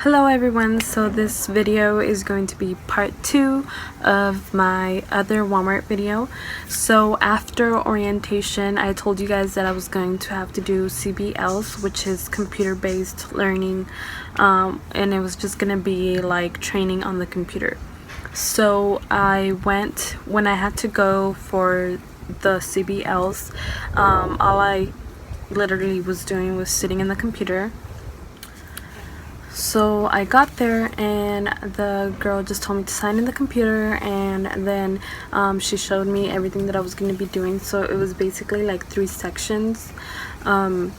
Hello everyone, so this video is going to be part 2 of my other Walmart video. So after orientation, I told you guys that I was going to have to do CBLs, which is computer-based learning, and it was just going to be like training on the computer. So I went, when I had to go for the CBLs, all I literally was doing was sitting in the computer. So I got there and the girl just told me to sign in the computer, and then she showed me everything that I was going to be doing. So it was basically like 3 sections, and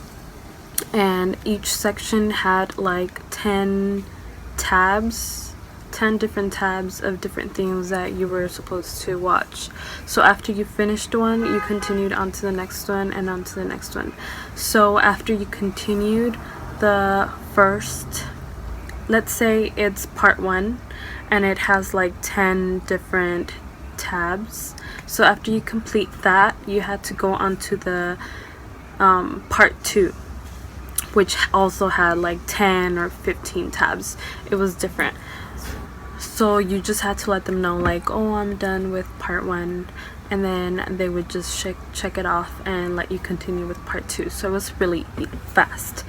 each section had like 10 tabs, 10 different tabs of different things that you were supposed to watch. So after you finished one, you continued on to the next one and on to the next one. So after you continued the first, let's say it's part 1 and it has like 10 different tabs, so after you complete that, you had to go on to the part 2, which also had like 10 or 15 tabs. It was different. So you just had to let them know like, oh, I'm done with part 1, and then they would just check it off and let you continue with part 2. So it was really fast.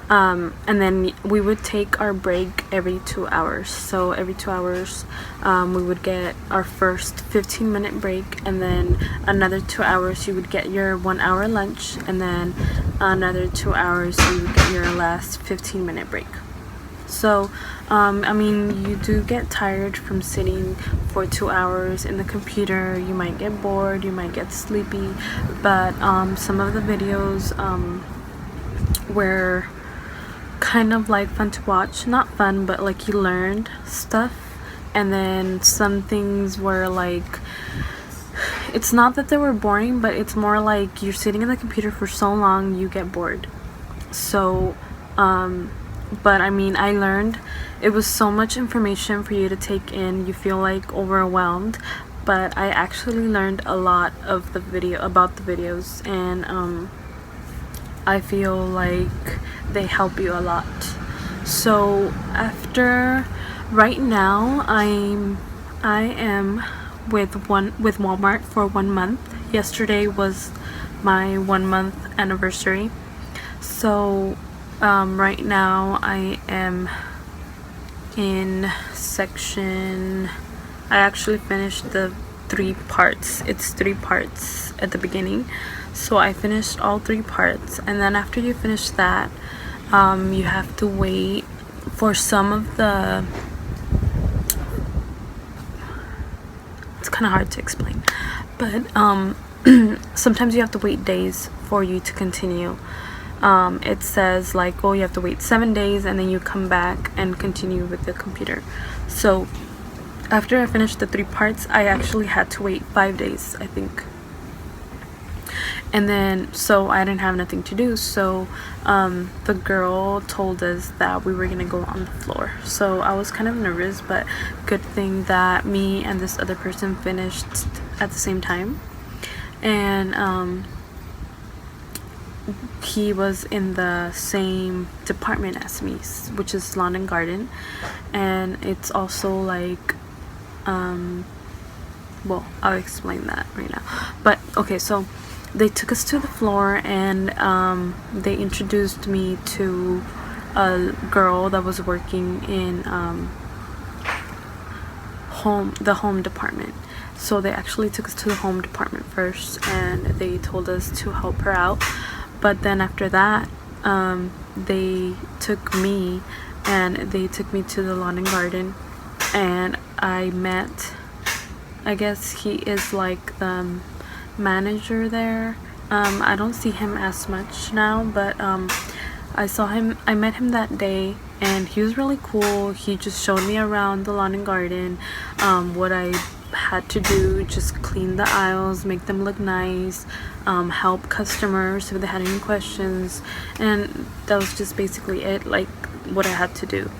And then we would take our break every 2 hours. So every 2 hours we would get our first 15-minute break, and then another 2 hours you would get your 1-hour lunch, and then another 2 hours you would get your last 15-minute break. So I mean, you do get tired from sitting for 2 hours in the computer. You might get bored, you might get sleepy, but some of the videos were kind of like fun to watch. Not fun, but like you learned stuff. And then some things were like, it's not that they were boring, but it's more like you're sitting in the computer for so long you get bored. So but I mean, I learned. It was so much information for you to take in, you feel like overwhelmed, but I actually learned a lot of the about the videos, and I feel like they help you a lot. So after, right now I am with Walmart for 1 month. Yesterday was my 1-month anniversary. So right now I am in section, I actually finished the 3 parts. It's 3 parts at the beginning, so I finished all 3 parts. And then after you finish that, you have to wait for some of the, it's kind of hard to explain, but sometimes you have to wait days for you to continue. It says like, oh, you have to wait 7 days and then you come back and continue with the computer. So after I finished the 3 parts, I actually had to wait 5 days, I think. And then, so I didn't have nothing to do, so the girl told us that we were gonna go on the floor. So I was kind of nervous, but good thing that me and this other person finished at the same time. And he was in the same department as me, which is lawn and garden, and it's also like well, I'll explain that right now. But okay, so they took us to the floor, and they introduced me to a girl that was working in the home department. So they actually took us to the home department first, and they told us to help her out. But then after that, they took me to the lawn and garden, and I met, I guess he is like the manager there. I don't see him as much now, but I met him that day, and he was really cool. He just showed me around the lawn and garden, what I had to do, just clean the aisles, make them look nice, help customers if they had any questions, and that was just basically it, like what I had to do.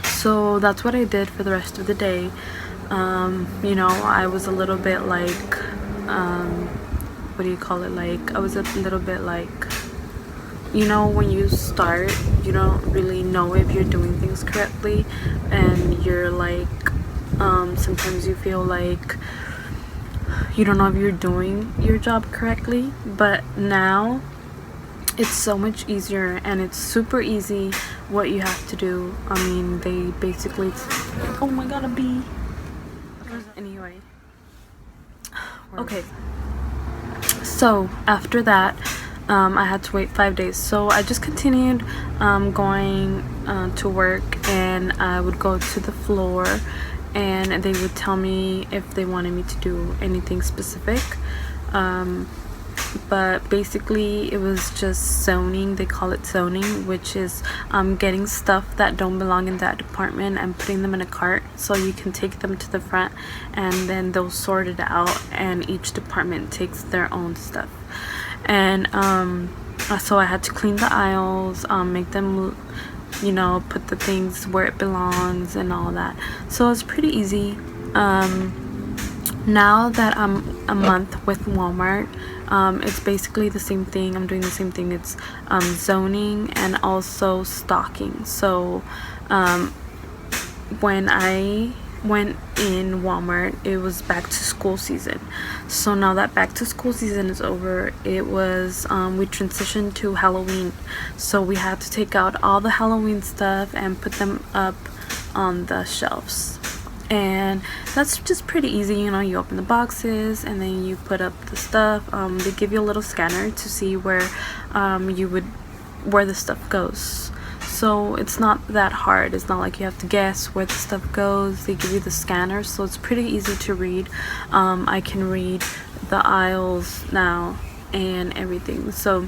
So that's what I did for the rest of the day. You know, I was a little bit like, what do you call it, like I was a little bit like you know, when you start, you don't really know if you're doing things correctly, and you're like, sometimes you feel like you don't know if you're doing your job correctly. But now it's so much easier, and it's super easy what you have to do. I mean, they basically, oh my god, a bee. Anyway, okay, so after that, I had to wait 5 days, so I just continued going to work, and I would go to the floor, and they would tell me if they wanted me to do anything specific. But basically it was just zoning. They call it zoning, which is getting stuff that don't belong in that department and putting them in a cart so you can take them to the front, and then they'll sort it out, and each department takes their own stuff. And so I had to clean the aisles, make them, you know, put the things where it belongs and all that. So it's pretty easy. Now that I'm a month with Walmart, it's basically the same thing. I'm doing the same thing. It's zoning and also stocking. So when I went in Walmart, it was back to school season. So now that back to school season is over, it was we transitioned to Halloween. So we had to take out all the Halloween stuff and put them up on the shelves. And that's just pretty easy, you know. You open the boxes and then you put up the stuff. They give you a little scanner to see where where the stuff goes. So it's not that hard. It's not like you have to guess where the stuff goes. They give you the scanner, so it's pretty easy to read. I can read the aisles now and everything. So,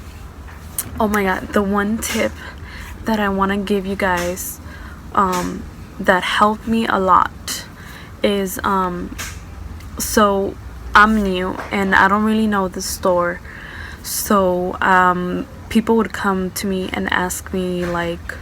oh my god, the one tip that I want to give you guys that helped me a lot is so I'm new and I don't really know the store. So people would come to me and ask me like,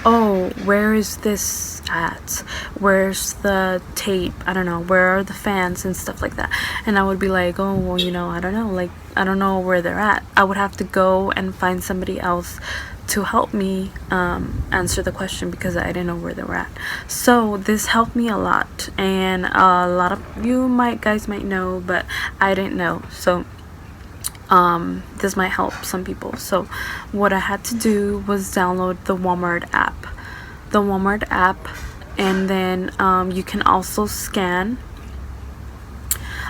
oh, where is this at? Where's the tape? I don't know. Where are the fans and stuff like that? And I would be like, oh, well, you know, I don't know. Like, I don't know where they're at. I would have to go and find somebody else to help me answer the question because I didn't know where they were at. So this helped me a lot, and a lot of you guys might know, but I didn't know. So this might help some people. So what I had to do was download the Walmart app. And then you can also scan.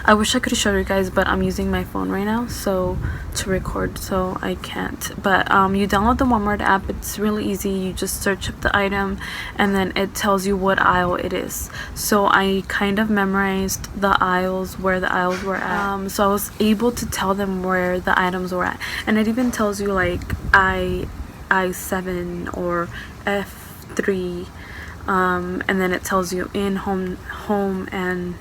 I wish I could show you guys, but I'm using my phone right now so to record, so I can't. But you download the Walmart app. It's really easy. You just search up the item and then it tells you what aisle it is. So I kind of memorized the aisles, where the aisles were at. So I was able to tell them where the items were at, and it even tells you like I7 or F3, and then it tells you in home and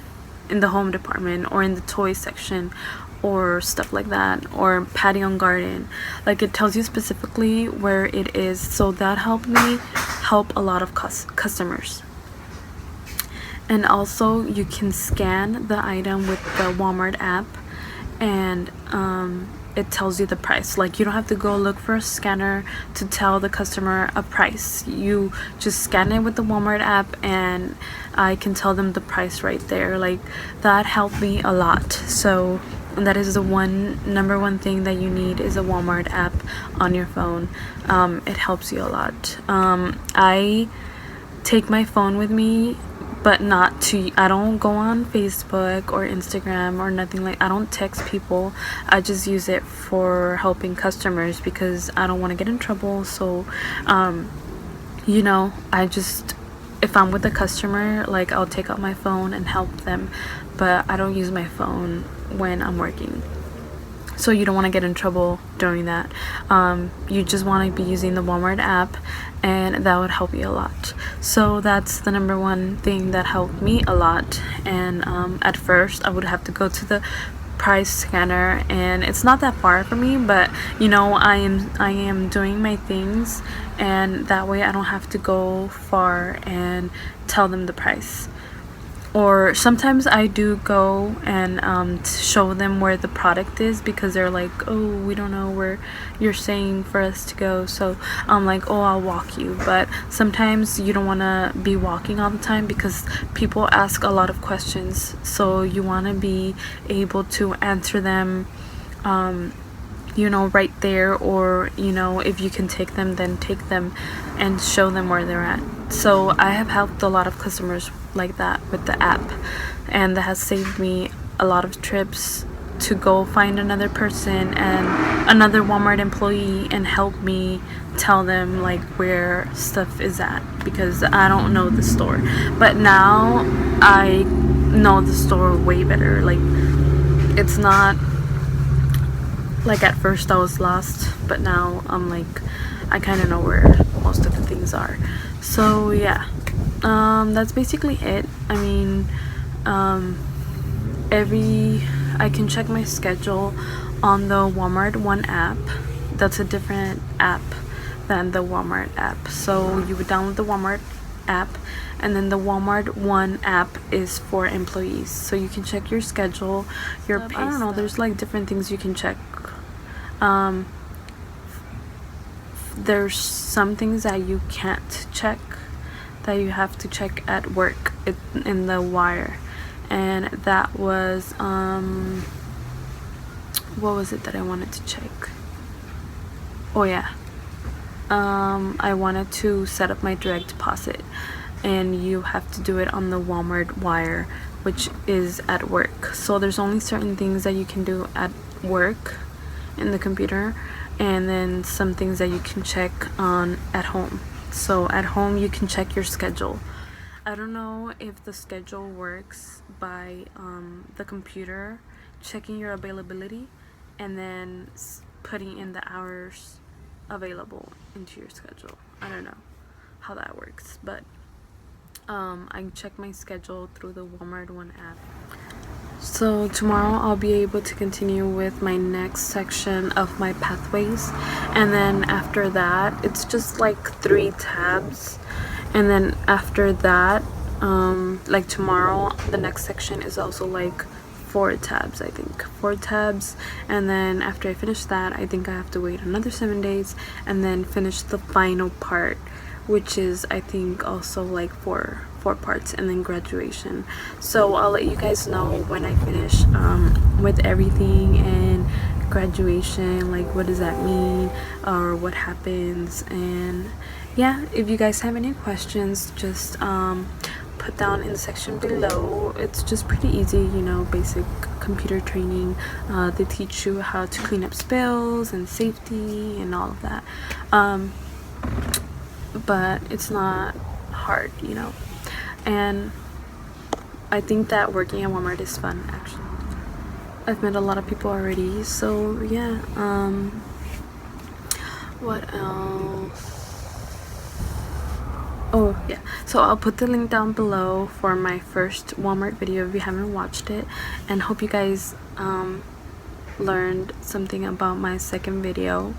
in the home department, or in the toy section, or stuff like that, or patio and garden. Like, it tells you specifically where it is. So that helped me help a lot of customers. And also you can scan the item with the Walmart app, and it tells you the price. Like, you don't have to go look for a scanner to tell the customer a price. You just scan it with the Walmart app and I can tell them the price right there. Like, that helped me a lot. So that is the number one thing that you need, is a Walmart app on your phone. It helps you a lot. I take my phone with me, but I don't go on Facebook or Instagram or nothing. Like, I don't text people. I just use it for helping customers because I don't want to get in trouble. So you know, if I'm with a customer, like, I'll take out my phone and help them, but I don't use my phone when I'm working. So you don't want to get in trouble doing that. You just want to be using the Walmart app, and that would help you a lot. So that's the number one thing that helped me a lot. And at first I would have to go to the price scanner, and it's not that far for me, but you know, I am doing my things, and that way I don't have to go far and tell them the price. or sometimes I do go and show them where the product is, because they're like, oh, we don't know where you're saying for us to go. So I'm like, oh, I'll walk you. But sometimes you don't want to be walking all the time, because people ask a lot of questions, so you want to be able to answer them you know, right there, or you know, if you can take them, then take them and show them where they're at. So I have helped a lot of customers like that with the app, and that has saved me a lot of trips to go find another person and another Walmart employee and help me tell them like where stuff is at, because I don't know the store. But now I know the store way better. Like, it's not like at first I was lost, but now I'm like, I kind of know where most of the things are. So yeah, that's basically it. I mean, I can check my schedule on the Walmart One app. That's a different app than the Walmart app. So you would download the Walmart app, and then the Walmart One app is for employees. So you can check your schedule, your pay. I don't know, there's like different things you can check. There's some things that you can't check, that you have to check at work in the wire. And that was what was it that I wanted to check? Oh yeah, I wanted to set up my direct deposit, and you have to do it on the Walmart wire, which is at work. So there's only certain things that you can do at work in the computer, and then some things that you can check on at home. So at home you can check your schedule. I don't know if the schedule works by the computer checking your availability and then putting in the hours available into your schedule. I don't know how that works, but I check my schedule through the Walmart One app. So tomorrow I'll be able to continue with my next section of my pathways, and then after that it's just like 3 tabs, and then after that like tomorrow the next section is also like 4 tabs, I think 4 tabs, and then after I finish that I think I have to wait another 7 days and then finish the final part, which is I think also like 4 parts, and then graduation. So I'll let you guys know when I finish with everything and graduation, like what does that mean or what happens. And yeah, if you guys have any questions, just put down in the section below. It's just pretty easy, you know, basic computer training. They teach you how to clean up spills and safety and all of that, but it's not hard, you know. And I think that working at Walmart is fun, actually. I've met a lot of people already, so yeah. What else? Oh yeah, so I'll put the link down below for my first Walmart video if you haven't watched it, and hope you guys learned something about my second video.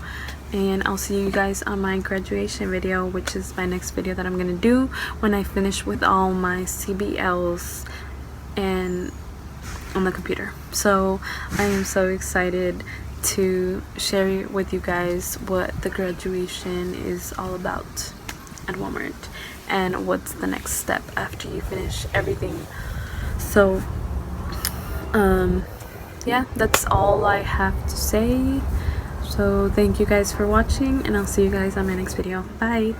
And I'll see you guys on my graduation video, which is my next video that I'm gonna do when I finish with all my CBLs and on the computer. So I am so excited to share with you guys what the graduation is all about at Walmart and what's the next step after you finish everything. So yeah, that's all I have to say. So thank you guys for watching, and I'll see you guys on my next video. Bye.